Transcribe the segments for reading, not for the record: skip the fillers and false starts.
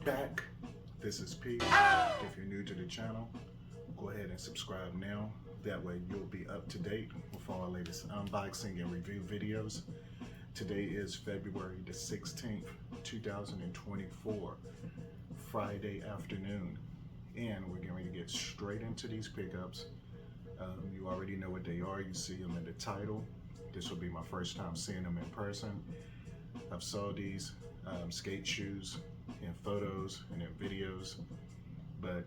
back. This is P. If you're new to the channel, go ahead and subscribe now. That way you'll be up to date with our latest unboxing and review videos. Today is February the 16th, 2024, Friday afternoon. And we're getting ready to get straight into these pickups. You already know what they are. You see them in the title. This will be my first time seeing them in person. I've saw these skate shoes in photos and in videos, but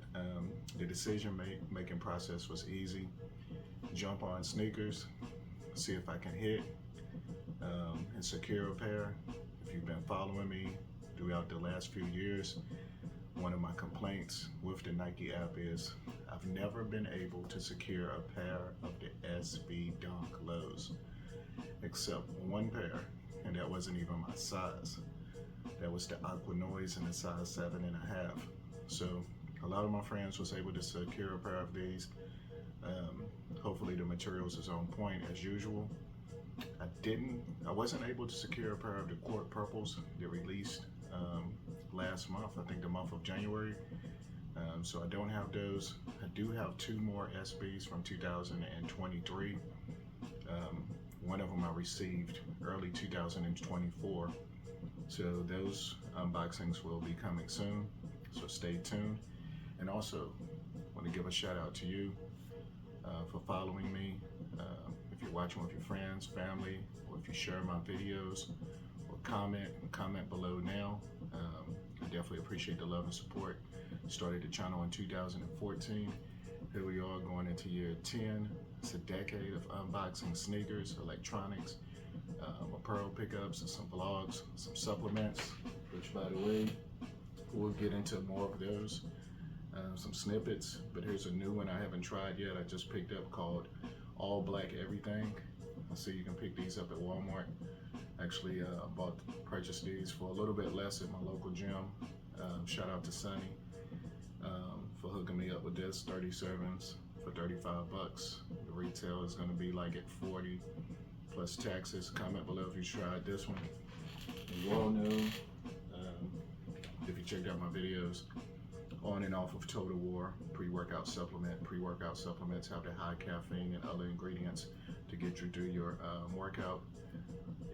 the decision making process was easy. Jump on sneakers, see if I can hit and secure a pair. If you've been following me throughout the last few years, one of my complaints with the Nike app is I've never been able to secure a pair of the SB Dunk lows, except one pair, and that wasn't even my size. That was the Aqua Noise in a size 7.5. So a lot of my friends was able to secure a pair of these. Hopefully the materials is on point as usual. I wasn't able to secure a pair of the Court Purples that released last month, I think the month of January. So I don't have those. I do have two more SBs from 2023. One of them I received early 2024. So those unboxings will be coming soon, so stay tuned. And also, I want to give a shout out to you for following me. If you're watching with your friends, family, or if you share my videos, or comment below now. I definitely appreciate the love and support. Started the channel in 2014. Here we are going into year 10. It's a decade of unboxing sneakers, electronics, apparel pickups, and some vlogs, some supplements, which by the way, we'll get into more of those, some snippets. But here's a new one I haven't tried yet. I just picked up called All Black Everything. I see you can pick these up at Walmart. Actually, purchased these for a little bit less at my local gym. Shout out to Sonny for hooking me up with this 37s for 35 bucks. The retail is going to be like at 40 plus taxes. Comment below if you tried this one. And you all know, if you checked out my videos on and off of Total War pre-workout supplement. Pre-workout supplements have the high caffeine and other ingredients to get you through your workout.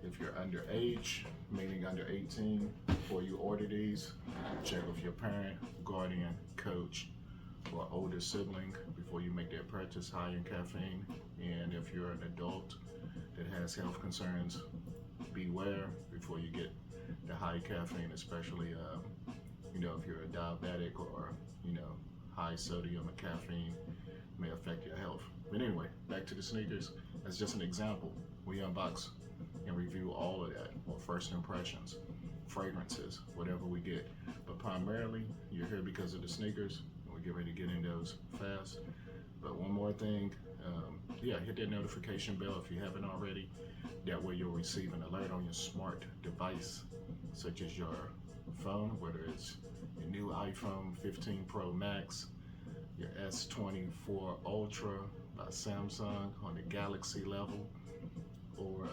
If you're underage, meaning under 18, before you order these, check with your parent, guardian, coach, or older sibling before you make that purchase. High in caffeine. And if you're an adult that has health concerns, beware before you get the high caffeine, especially if you're a diabetic or high sodium and caffeine may affect your health. But anyway, back to the sneakers. That's just an example. We unbox and review all of that, or first impressions, fragrances, whatever we get. But primarily, you're here because of the sneakers, and we get ready to get in those fast. But one more thing, hit that notification bell if you haven't already. That way you'll receive an alert on your smart device, such as your phone, whether it's your new iPhone 15 Pro Max, your S24 Ultra by Samsung on the Galaxy level, or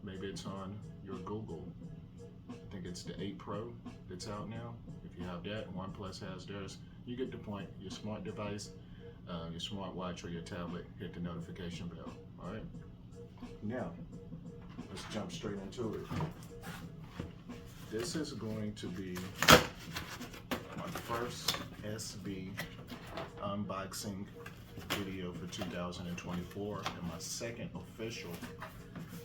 maybe it's on your Google. I think it's the 8 Pro that's out now. If you have that, OnePlus has theirs. You get the point. Your smart device, your smartwatch or your tablet, hit the notification bell. All right. Now, let's jump straight into it. This is going to be my first SB unboxing video for 2024 and my second official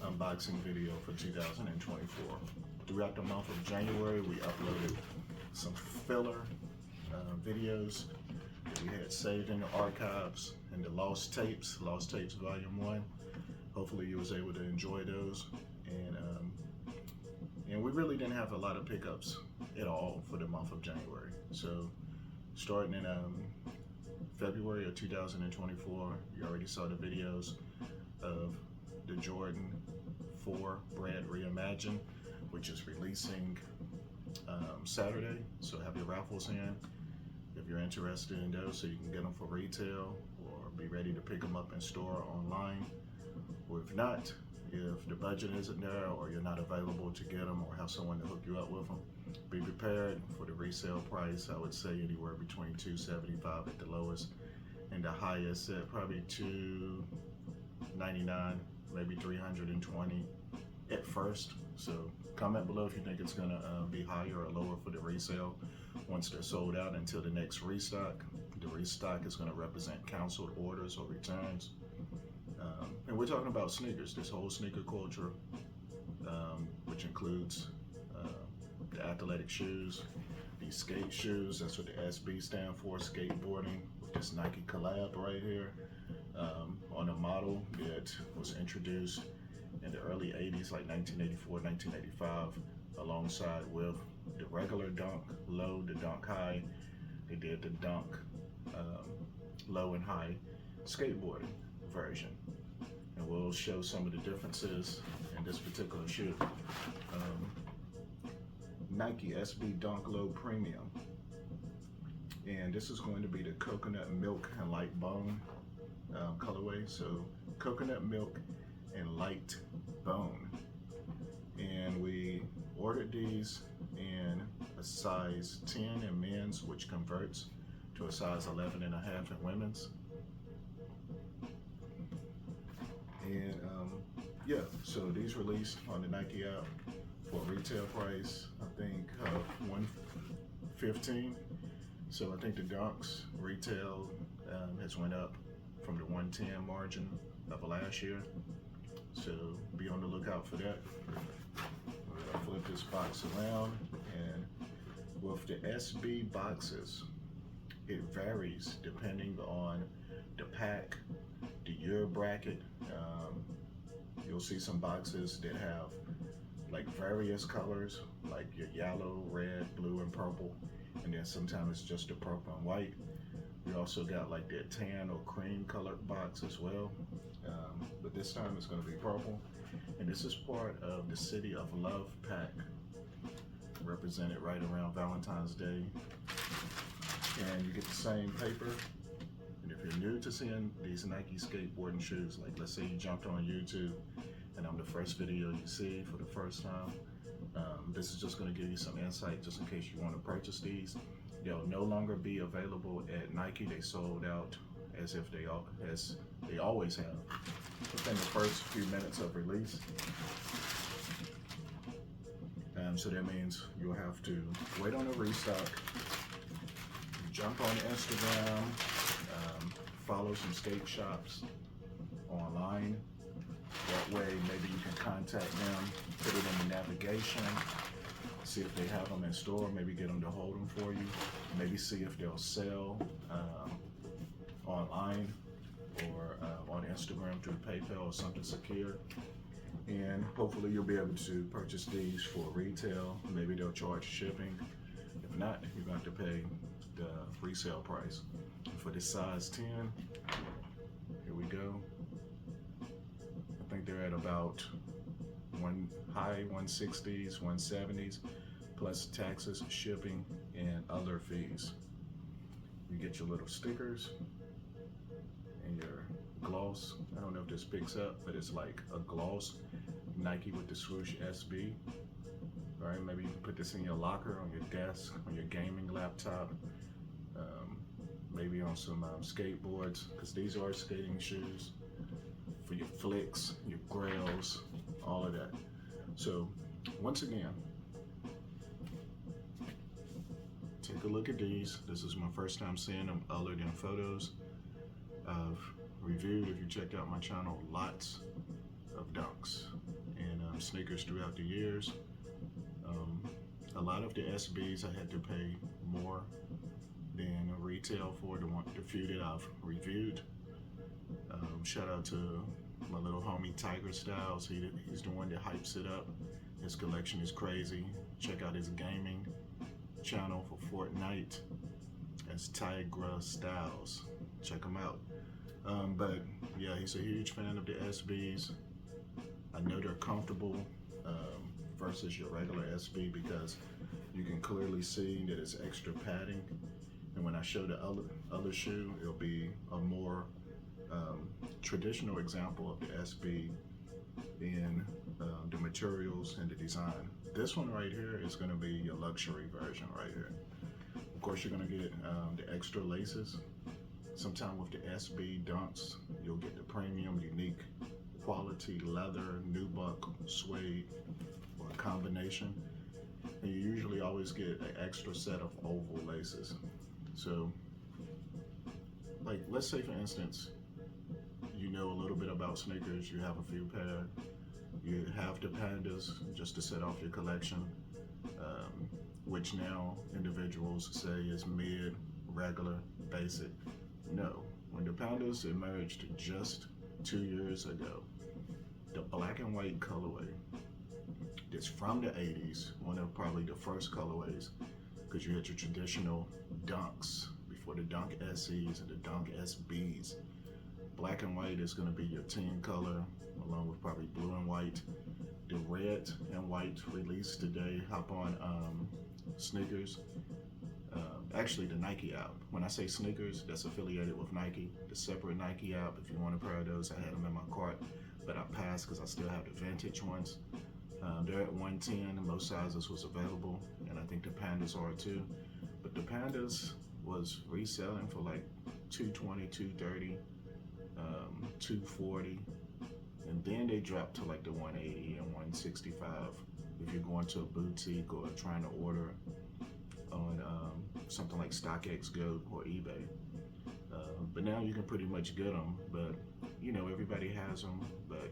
unboxing video for 2024. Throughout the month of January, we uploaded some filler videos that we had saved in the archives and the Lost Tapes Volume 1. Hopefully you was able to enjoy those. And we really didn't have a lot of pickups at all for the month of January. So starting in February of 2024, you already saw the videos of the Jordan 4 Brand Reimagined, which is releasing Saturday. So have your raffles in if you're interested in those, so you can get them for retail or be ready to pick them up in store or online. Or if not, if the budget isn't there or you're not available to get them or have someone to hook you up with them, be prepared for the resale price. I would say anywhere between $275 at the lowest and the highest at probably $299, maybe $320 at first. So comment below if you think it's gonna be higher or lower for the resale once they're sold out until the next restock. The restock is gonna represent canceled orders or returns. And we're talking about sneakers, this whole sneaker culture, which includes the athletic shoes, these skate shoes. That's what the SB stand for, skateboarding, with this Nike collab right here on a model that was introduced in the early 80s, like 1984, 1985, alongside with the regular Dunk low, the Dunk high. They did the Dunk low and high skateboarding version. And we'll show some of the differences in this particular shoe. Nike SB Dunk Low Premium. And this is going to be the coconut milk and light bone colorway. So coconut milk and light bone. And we ordered these in a size 10 in men's, which converts to a size 11.5 in women's. And yeah, so these released on the Nike app for a retail price, I think $115. So I think the Dunks retail has went up from the 110 margin of last year. So be on the lookout for that. We're gonna flip this box around, and with the SB boxes, it varies depending on the pack, the year bracket. You'll see some boxes that have like various colors, like your yellow, red, blue, and purple, and then sometimes it's just the purple and white. We also got like that tan or cream colored box as well, but this time it's going to be purple. And this is part of the City of Love pack, represented right around Valentine's Day. And you get the same paper. And if you're new to seeing these Nike skateboarding shoes, like let's say you jumped on YouTube and I'm the first video you see for the first time, this is just going to give you some insight just in case you want to purchase these. They'll no longer be available at Nike. They sold out as they always have within the first few minutes of release. So that means you'll have to wait on a restock, jump on Instagram, follow some skate shops online. That way maybe you can contact them, put it in the navigation, see if they have them in store, maybe get them to hold them for you, maybe see if they'll sell online or on Instagram through PayPal or something secure. And hopefully you'll be able to purchase these for retail. Maybe they'll charge shipping. If not, you're going to have to pay the resale price. For this size 10, here we go. I think they're at about high 160s, 170s, plus taxes, shipping, and other fees. You get your little stickers and your gloss. I don't know if this picks up, but it's like a gloss Nike with the swoosh SB. All right, maybe you can put this in your locker, on your desk, on your gaming laptop, maybe on some skateboards, because these are skating shoes for your flicks, your grails, all of that. So once again, take a look at these. This is my first time seeing them other than photos. I've reviewed, if you checked out my channel, lots of Dunks and sneakers throughout the years. A lot of the SBs I had to pay more than retail for, the few that I've reviewed. Shout out to my little homie Tiger Styles. He's the one that hypes it up. His collection is crazy. Check out his gaming channel for Fortnite. That's Tiger Styles. Check him out. But yeah, he's a huge fan of the SBs. I know they're comfortable versus your regular SB because you can clearly see that it's extra padding. And when I show the other shoe, it'll be a more traditional example of the SB in the materials and the design. This one right here is going to be your luxury version right here. Of course, you're going to get the extra laces. Sometime with the SB dunks, you'll get the premium, unique quality leather, nubuck, suede, or a combination. And you usually always get an extra set of oval laces. So, like, let's say for instance, you know a little bit about sneakers, you have a few pair, you have the Pandas just to set off your collection, which now individuals say is mid, regular, basic. No, when the Pandas emerged just 2 years ago, the black and white colorway that's from the 80s, one of probably the first colorways, because you had your traditional dunks before the dunk SEs and the dunk SBs. Black and white is going to be your team color, along with probably blue and white. The red and white released today. Hop on sneakers. Actually, the Nike app. When I say sneakers, that's affiliated with Nike. The separate Nike app, if you want a pair of those, I had them in my cart, but I passed because I still have the vintage ones. They're at 110, most sizes was available, and I think the Pandas are too. But the Pandas was reselling for like $220, $230, $240, and then they dropped to like the $180 and $165 if you're going to a boutique or trying to order on something like StockX Go or eBay. But now you can pretty much get them, but you know, everybody has them. But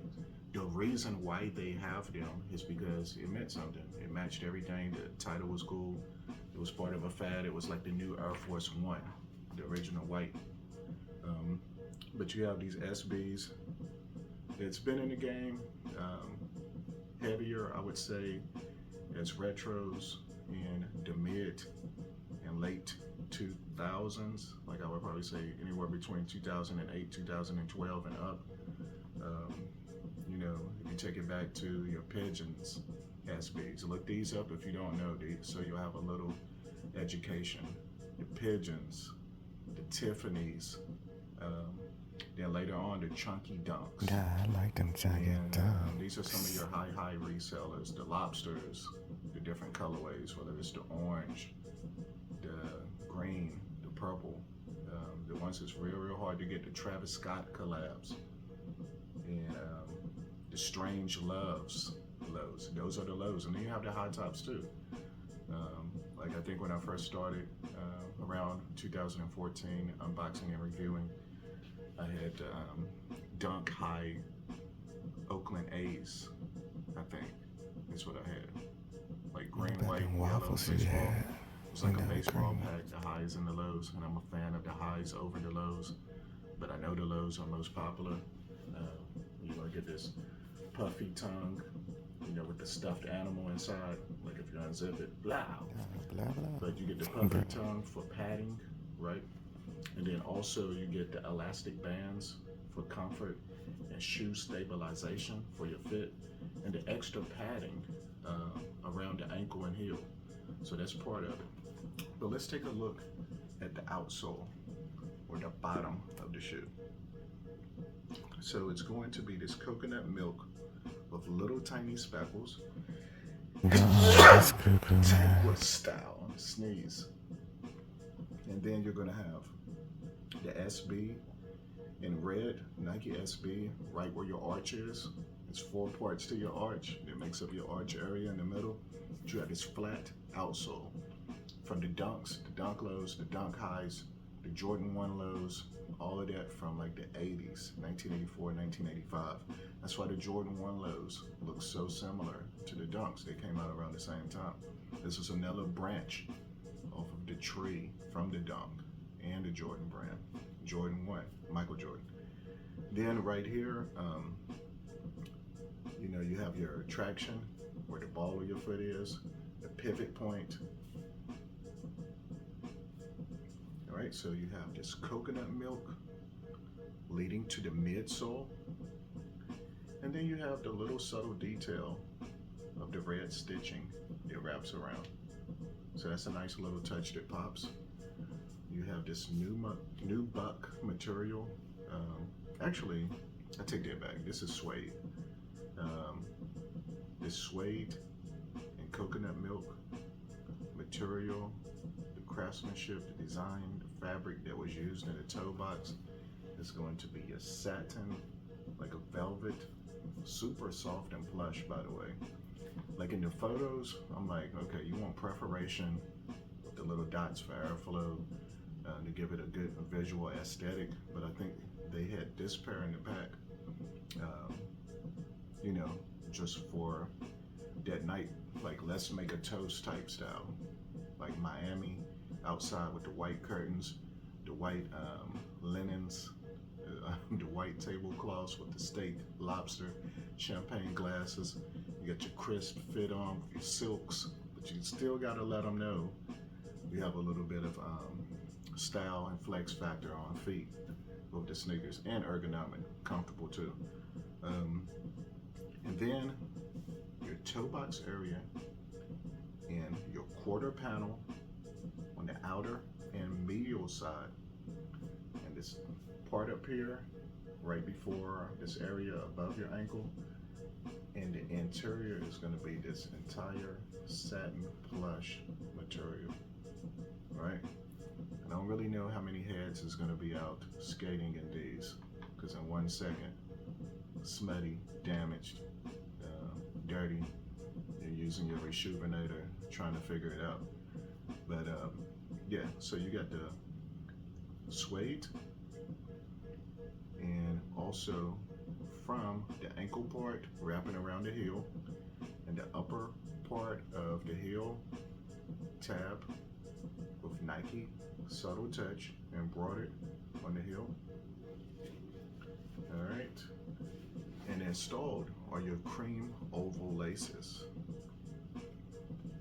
the reason why they have them is because it meant something. It matched everything. The title was cool. It was part of a fad. It was like the new Air Force One, the original white. But you have these SBs. It's been in the game, heavier, I would say, as retros in the mid and late 2000s. Like I would probably say anywhere between 2008, 2012 and up. You know, if you take it back to your Pigeons SBs, look these up if you don't know these, so you'll have a little education. The Pigeons, the Tiffany's, then later on the Chunky Dunks. Yeah, I like them chunky dunks. These are some of your high resellers. The Lobsters, the different colorways, whether it's the orange, the green, the purple. The ones that's real hard to get, the Travis Scott collabs. And the Strange Loves lows. Those are the lows. And then you have the high tops too. Like I think when I first started around 2014, unboxing and reviewing, I had Dunk High Oakland A's, I think is what I had. Like green, white, yellow, baseball. It was like a baseball pack, the highs and the lows, and I'm a fan of the highs over the lows, but I know the lows are most popular. You want to get this puffy tongue, you know, with the stuffed animal inside, like if you unzip it, blah. But you get the puffy tongue for padding, right? And then also you get the elastic bands for comfort and shoe stabilization for your fit, and the extra padding around the ankle and heel. So that's part of it. But let's take a look at the outsole, or the bottom of the shoe. So it's going to be this coconut milk with little tiny speckles. That's cuckoo, man. With style, sneeze. And then you're gonna have the SB in red, Nike SB, right where your arch is. It's 4 parts to your arch. It makes up your arch area in the middle. You have this flat outsole from the dunks, the dunk lows, the dunk highs, the Jordan 1 lows, all of that from like the 80s, 1984, 1985. That's why the Jordan 1 lows look so similar to the dunks. They came out around the same time. This is another branch off of the tree from the dunk and the Jordan brand. Jordan 1, Michael Jordan. Then right here, you know, you have your traction, where the ball of your foot is, the pivot point. All right, so you have this coconut milk leading to the midsole. And then you have the little subtle detail of the red stitching that wraps around. So that's a nice little touch that pops. You have this new buck material. Actually, I take that back. This is suede. This suede and coconut milk material, the craftsmanship, the design, the fabric that was used in the toe box is going to be a satin, like a velvet, super soft and plush, by the way. Like in the photos, I'm like, okay, you want perforation with the little dots for airflow to give it a good visual aesthetic, but I think they had this pair in the back, you know, just for that night, like let's make a toast type style, like Miami outside with the white curtains, the white linens, the white tablecloths with the steak, lobster, champagne glasses. You got your crisp fit on, your silks, but you still gotta let them know we have a little bit of style and flex factor on feet with the sneakers, and ergonomic, comfortable too. And then your toe box area and your quarter panel on the outer and medial side, and this part up here right before this area above your ankle, and the interior is going to be this entire satin plush material, right? I don't really know how many heads is going to be out skating in these, because in 1 second, smutty, damaged, dirty, you're using your reshoevinator trying to figure it out. But yeah, so you got the suede, and also from the ankle part wrapping around the heel, and the upper part of the heel tab with Nike subtle touch embroidered on the heel. All right, and installed are your cream oval laces.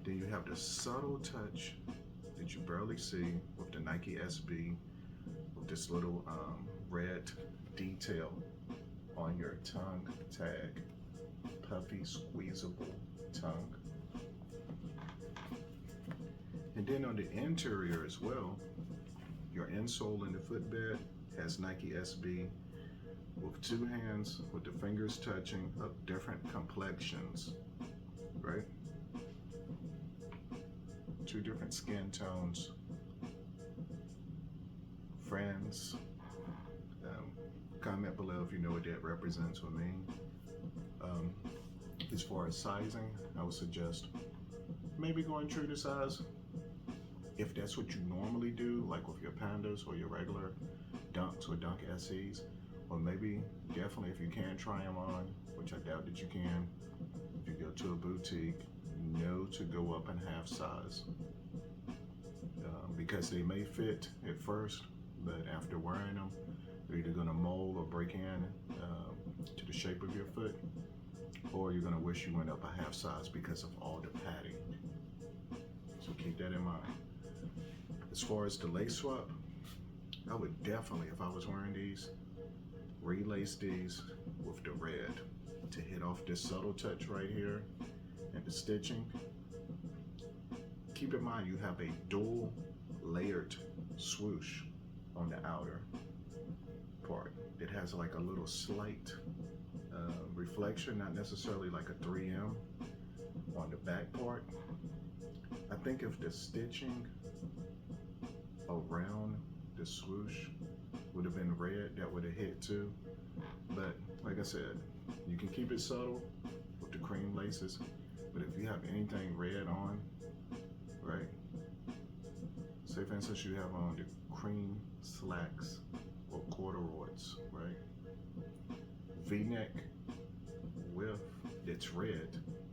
Then you have the subtle touch that you barely see with the Nike SB, with this little red detail on your tongue tag, puffy, squeezable tongue. And then on the interior as well, your insole in the footbed has Nike SB with 2 hands with the fingers touching of different complexions, right? 2 different skin tones. Friends, comment below if you know what that represents or means. As far as sizing, I would suggest maybe going true to size. If that's what you normally do, like with your Pandas or your regular Dunks or Dunk SEs, or maybe definitely if you can try them on, which I doubt that you can, if you go to a boutique, know to go up in half size, because they may fit at first, but after wearing them, they're either going to mold or break in to the shape of your foot, or you're going to wish you went up a half size because of all the padding. So keep that in mind. As far as the lace swap, I would definitely, if I was wearing these, relace these with the red to hit off this subtle touch right here and the stitching. Keep in mind you have a dual layered swoosh on the outer part that has like a little slight reflection, not necessarily like a 3M on the back part. I think if the stitching around the swoosh would have been red, that would have hit too. But like I said, you can keep it subtle with the cream laces, but if you have anything red on, right? Say for instance you have on the cream slacks or corduroys, right? V-neck with it's red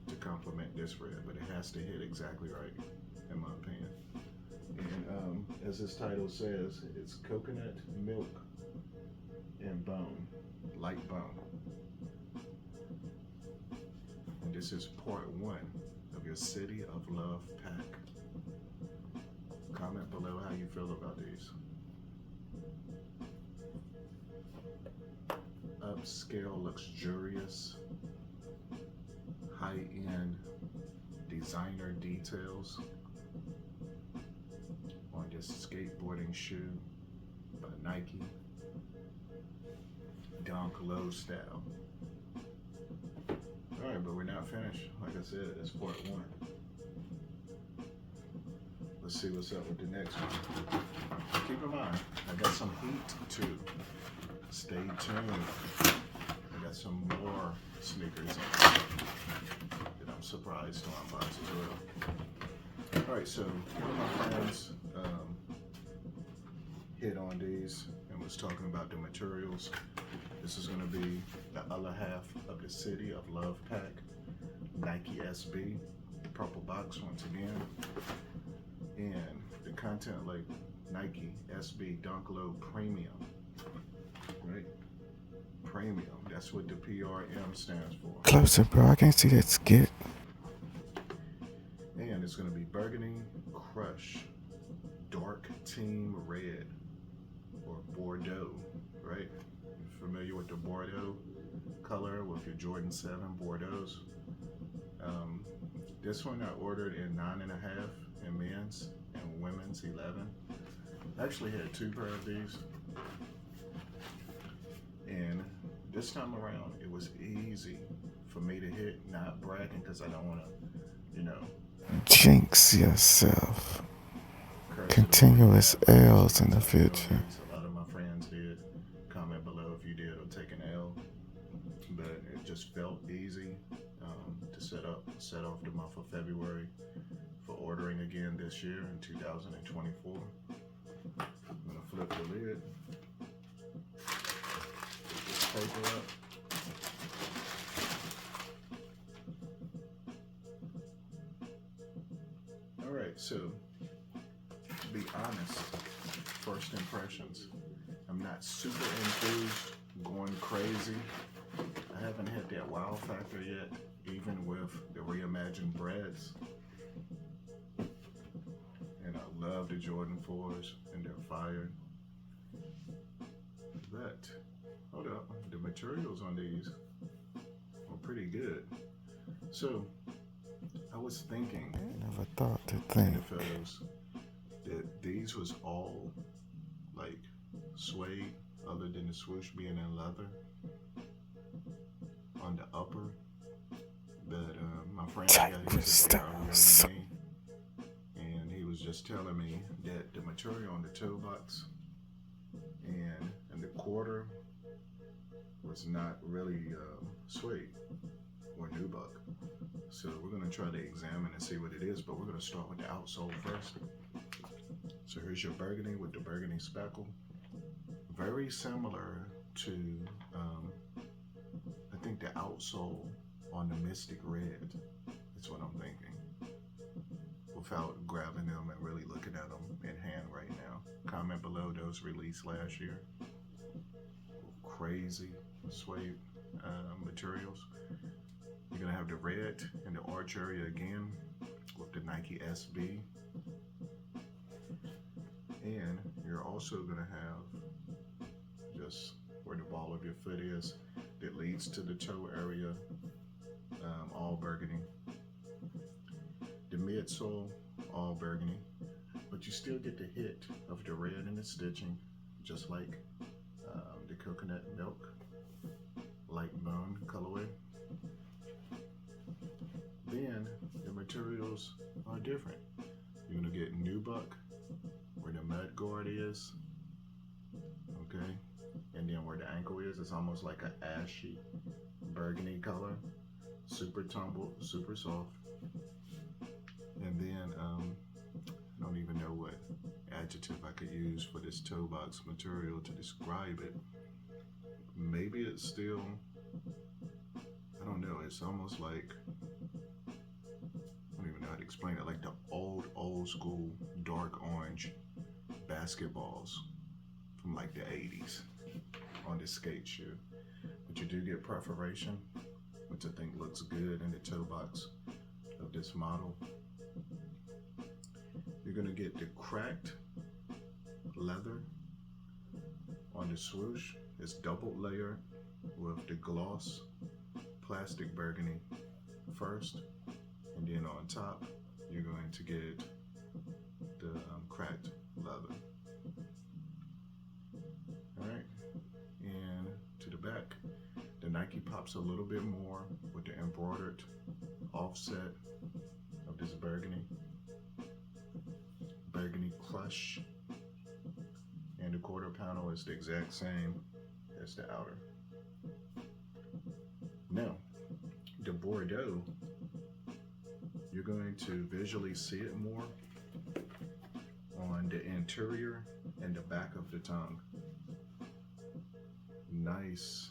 to complement this red, but it has to hit exactly right, in my opinion. And as this title says, it's coconut milk and bone, light bone. And this is part 1 of your City of Love pack. Comment below how you feel about these. Upscale, luxurious, high-end designer details on this skateboarding shoe by Nike, Dunk Low style. not finished. Like I said, it's part one. Let's see what's up with the next one. Keep in mind, I got some heat too. Stay tuned. I got some more sneakers that I'm surprised to unbox as well. Alright, so one of my friends hit on these and was talking about the materials. This is going to be the other half of the City of Love pack. Nike SB, purple box once again. And the content like Nike SB Dunk Low Premium. Right? Premium. That's what the PRM stands for. Closer, bro. I can't see that skit. And it's going to be Burgundy Crush Dark Team Red or Bordeaux, right? You're familiar with the Bordeaux color with your Jordan 7 Bordeaux's? This one I ordered in 9.5 in men's and women's 11. I actually had 2 pair of these. And this time around, it was easy for me to hit, not bragging because I don't want to, Jinx yourself. Continuous L's in the future. A lot of my friends did. Comment below if you did or take an L. But it just felt easy to set off the month of February for ordering again this year in 2024. I'm going to flip the lid. Put this paper up. Alright, so to be honest, first impressions, I'm not super enthused, going crazy. I haven't had that wow factor yet, even with the reimagined breads. And I love the Jordan 4s and they're fire. But, hold up, the materials on these are pretty good. So, I was thinking, Never thought to in think. the photos, that these was all like suede, other than the swoosh being in leather on the upper. But my friend got his earlier in the game, and he was just telling me that the material on the toe box and the quarter was not really suede or nubuck. So we're going to try to examine and see what it is, but we're going to start with the outsole first. So here's your burgundy with the burgundy speckle. Very similar to, I think the outsole on the Mystic Red. That's what I'm thinking. Without grabbing them and really looking at them in hand right now. Comment below those released last year. Crazy suede materials. You're going to have the red in the arch area again with the Nike SB. And you're also going to have just where the ball of your foot is that leads to the toe area, all burgundy. The midsole, all burgundy. But you still get the hit of the red in the stitching, just like the coconut milk, light bone colorway. Then the materials are different. You're going to get nubuck where the mud guard is, okay? And then where the ankle is, it's almost like an ashy burgundy color. Super tumbled, super soft. And then, I don't even know what adjective I could use for this toe box material to describe it. Maybe it's still, I don't know, it's almost like, I don't even know how to explain it, like the old school dark orange basketballs from like the 80s on this skate shoe. But you do get perforation, which I think looks good in the toe box of this model. You're gonna get the cracked leather on the swoosh. It's double layered with the gloss plastic burgundy first, and then on top you're going to get the cracked leather. Alright, and to the back, the Nike pops a little bit more with the embroidery embroidered offset of this burgundy crush, and the quarter panel is the exact same as the outer. Now, the Bordeaux, you're going to visually see it more on the interior and the back of the tongue. Nice,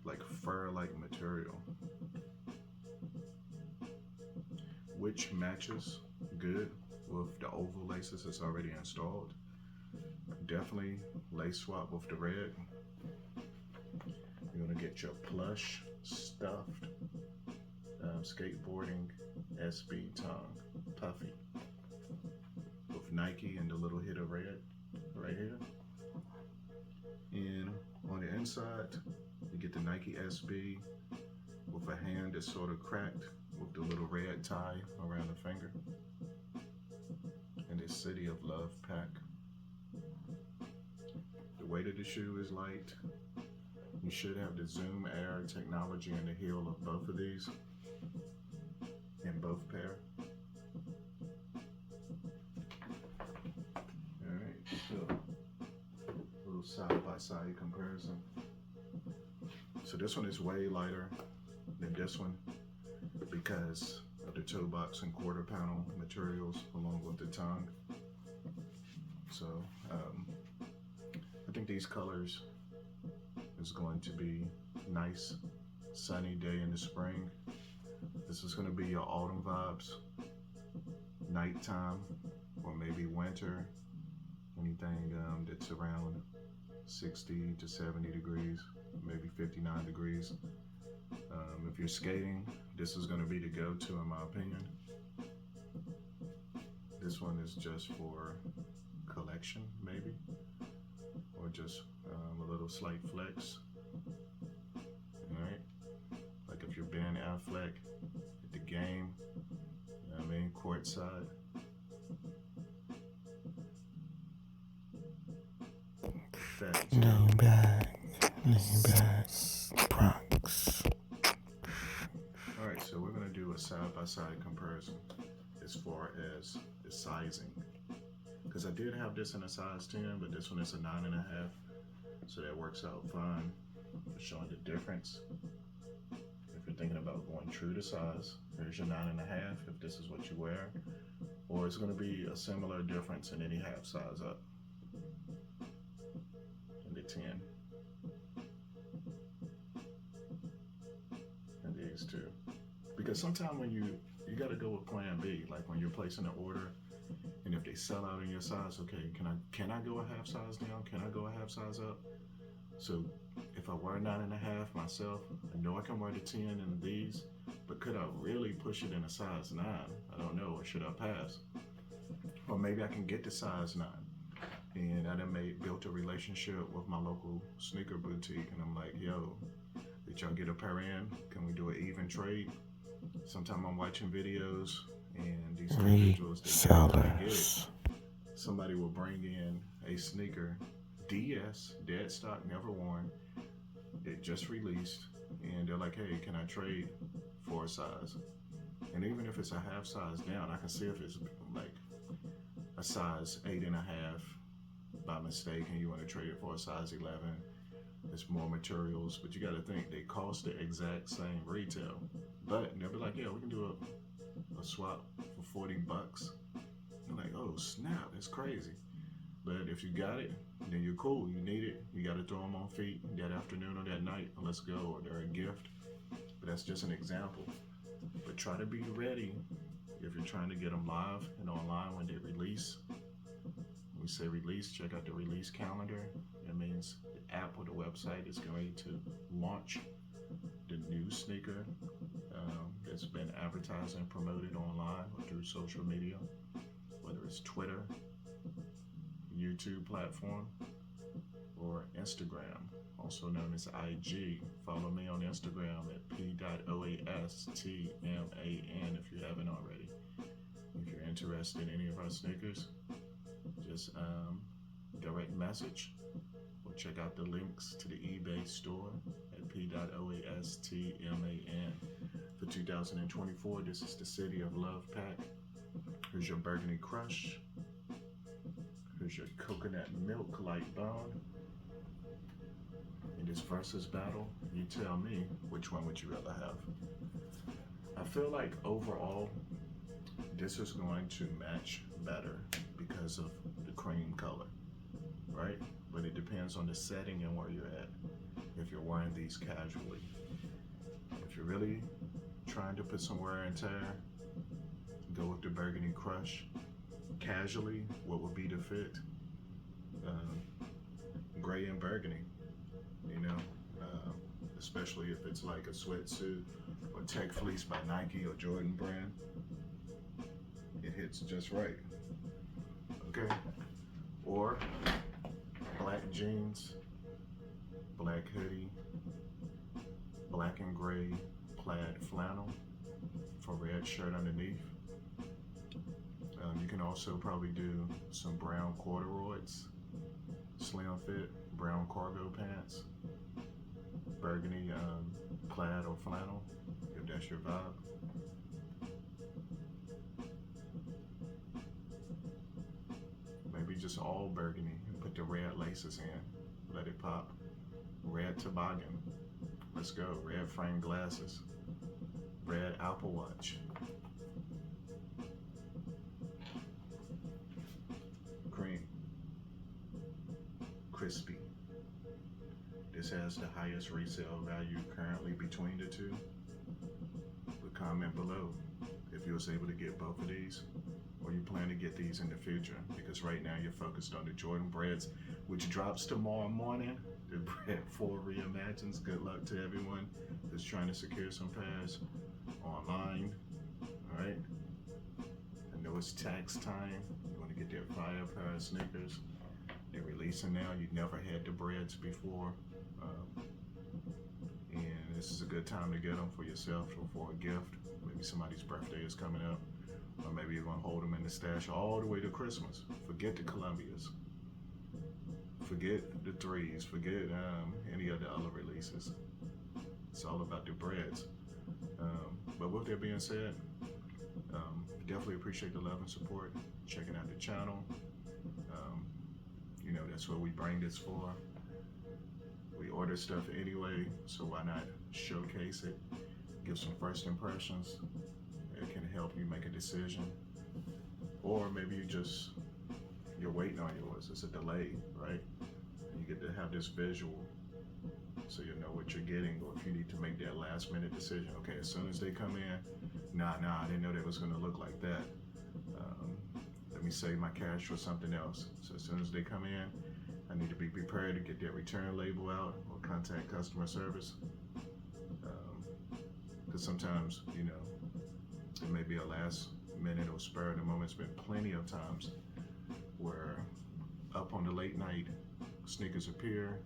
like fur-like material, which matches good with the oval laces that's already installed. Definitely lace swap with the red. You're gonna get your plush stuffed skateboarding SB tongue, puffy, with Nike and the little hit of red right here. And on the inside, you get the Nike SB with a hand that's sort of cracked with the little red tie around the finger. And this City of Love pack. The weight of the shoe is light. You should have the Zoom Air technology in the heel of both of these, in both pair. Alright, so a little side-by-side comparison. So this one is way lighter than this one because of the toe box and quarter panel materials along with the tongue. So I think these colors is going to be nice sunny day in the spring. This is going to be your autumn vibes, nighttime, or maybe winter, anything that's around 60 to 70 degrees, maybe 59 degrees. If you're skating, this is going to be the go-to in my opinion. This one is just for collection maybe, or just a little slight flex. Alright, like if you're Ben Affleck at the game, you know what I mean, courtside. Lean back, Bronx. Alright, so we're going to do a side-by-side comparison as far as the sizing. Because I did have this in a size 10, but this one is a 9.5. So that works out fine for showing the difference. If you're thinking about going true to size, here's your 9.5 if this is what you wear. Or it's going to be a similar difference in any half size up. In the 10. And these two. Because sometimes when you got to go with plan B, like when you're placing an order, and if they sell out in your size, okay, can I go a half size down? Can I go a half size up? So if I wear 9.5 myself, I know I can wear the 10 in these, but could I really push it in a size 9? I don't know, or should I pass? Or maybe I can get the size 9. And I done built a relationship with my local sneaker boutique, and I'm like, yo, did y'all get a pair in? Can we do an even trade? Sometime I'm watching videos, and these individuals, resellers. Somebody will bring in a sneaker, DS, dead stock, never worn, it just released, and they're like, hey, can I trade for a size? And even if it's a half size down, I can see if it's like a size 8.5 by mistake, and you want to trade it for a size 11. It's more materials, but you got to think they cost the exact same retail. But they'll be like, yeah, we can do a swap for $40. You're like, oh snap, that's crazy. But if you got it, then you're cool. You need it. You got to throw them on feet that afternoon or that night. Let's go, or they're a gift. But that's just an example. But try to be ready if you're trying to get them live and online when they release. When we say release, check out the release calendar. That means the app or the website is going to launch the new sneaker that's been advertised and promoted online or through social media, whether it's Twitter, YouTube platform, or Instagram, also known as IG. Follow me on Instagram at P.oastman if you haven't already. If you're interested in any of our sneakers, just direct message or check out the links to the eBay store at P.oastman. For 2024, this is the City of Love pack. Here's your Burgundy Crush. Here's your Coconut Milk Light Bone. In this versus battle, you tell me, which one would you rather have? I feel like overall, this is going to match better because of the cream color, right? But it depends on the setting and where you're at. If you're wearing these casually, if you're really trying to put some wear and tear, go with the Burgundy Crush. Casually, what would be the fit? Gray and burgundy, you know, especially if it's like a sweatsuit or tech fleece by Nike or Jordan brand. It hits just right. Okay. Or black jeans, black hoodie, black and gray plaid flannel for red shirt underneath. You can also probably do some brown corduroys, slim fit, brown cargo pants, burgundy plaid or flannel, if that's your vibe. Maybe just all burgundy and put the red laces in, let it pop. Red toboggan, let's go. Red frame glasses, red Apple Watch. Cream, crispy. This has the highest resale value currently between the two. But comment below if you was able to get both of these, or you plan to get these in the future, because right now you're focused on the Jordan Breads, which drops tomorrow morning. The Bread 4 reimagines. Good luck to everyone that's trying to secure some pairs online. All right. I know it's tax time. You want to get that fire pair of sneakers. They're releasing now. You never had the Breads before. And this is a good time to get them for yourself or for a gift. Maybe somebody's birthday is coming up. Or maybe you're going to hold them in the stash all the way to Christmas. Forget the Columbias. Forget the threes. Forget any of the other releases. It's all about the Breads. But with that being said, definitely appreciate the love and support. Checking out the channel. You know, that's what we bring this for. We order stuff anyway, so why not showcase it? Give some first impressions. It can help you make a decision. Or maybe you're waiting on yours. It's a delay, right? And you get to have this visual so you know what you're getting, or if you need to make that last minute decision. Okay, as soon as they come in, nah, I didn't know they was gonna look like that. Let me save my cash for something else. So as soon as they come in, I need to be prepared to get that return label out or contact customer service. Because sometimes, you know, it may be a last minute or spur of the moment. It's been plenty of times where up on the late night, sneakers appear,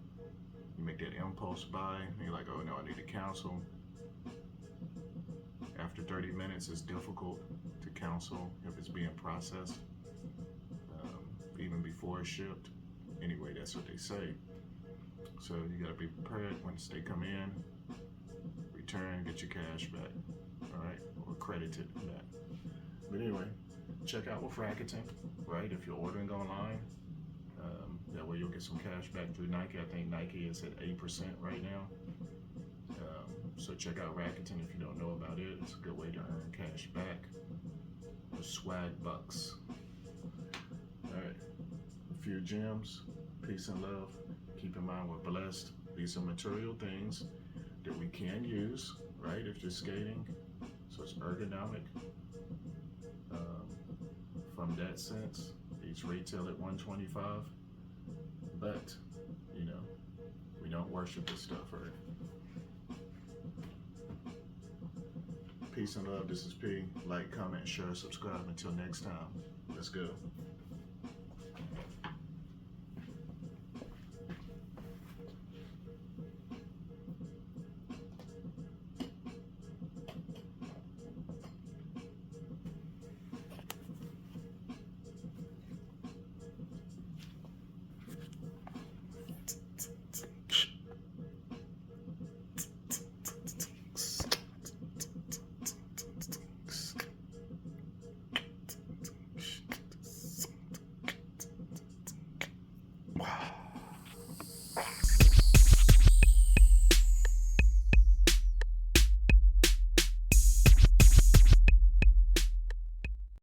you make that impulse buy, and you're like, oh no, I need to cancel. After 30 minutes, it's difficult to cancel if it's being processed, even before it's shipped. Anyway, that's what they say. So you gotta be prepared once they come in, return, get your cash back, all right, or credited back. But anyway, check out with Rakuten, right? If you're ordering online, that way you'll get some cash back through Nike. I think Nike is at 8% right now. So check out Rakuten if you don't know about it. It's a good way to earn cash back. Or swag bucks. All right, a few gems, peace and love. Keep in mind we're blessed. These are material things that we can use, right? If you're skating, so it's ergonomic. From that sense, these retail at $125, but you know, we don't worship this stuff, right? Peace and love. This is P. Like, comment, share, subscribe. Until next time, let's go.